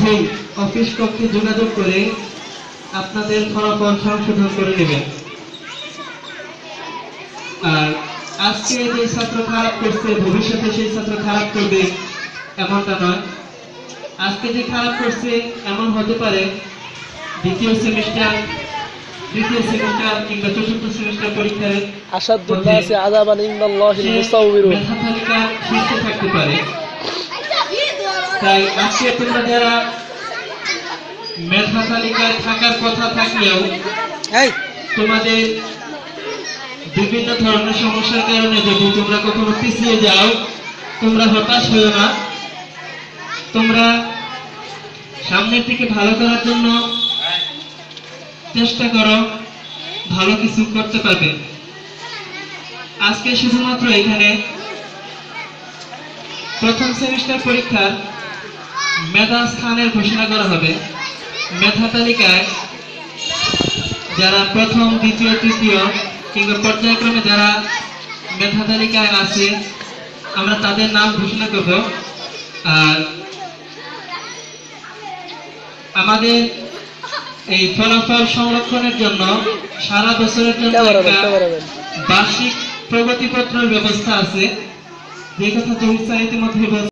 মধ্যেই অফিস কক্ষে যোগাযোগ করে আপনাদের ফলাফল সংশোধন করে নেবেন। আর আজকে যে ছাত্র খারাপ করছে ভবিষ্যতে সেই ছাত্র খারাপ করবে এমনটা নয়। আজকে যে খারাপ করছে এমন হতে পারে দ্বিতীয় সেমিস্টার কিংবা চতুর্থ সেমিস্টার পরীক্ষায় মেধা তালিকা শীর্ষে থাকতে পারে। তাই আজকে তোমরা যারা মেধা তালিকায় থাকার কথা থাকলেও তোমাদের বিভিন্ন ধরনের সমস্যার কারণে যদি তোমরা কখনো পিছিয়ে যাও, তোমরা হতাশ হও না। তোমরা সামনের দিকে ভালো করার জন্য চেষ্টা করো, ভালো কিছু করতে পারবে। আজকে শুধুমাত্র এখানে প্রথম সেমিস্টার পরীক্ষার মেধা স্থানের ঘোষণা করা হবে। মেধা তালিকায় যারা প্রথম, দ্বিতীয়, তৃতীয় কিংবা পর্যায়ক্রমে যারা মেধা তালিকায় আছে আমরা তাদের নাম ঘোষণা করব। আর আমাদের এই ফলাফল সংরক্ষণের জন্য সারা বছরের জন্য একটা বার্ষিক প্রগতিপত্রের ব্যবস্থা আছে, যে কথা জহির স্যার ইতিমধ্যে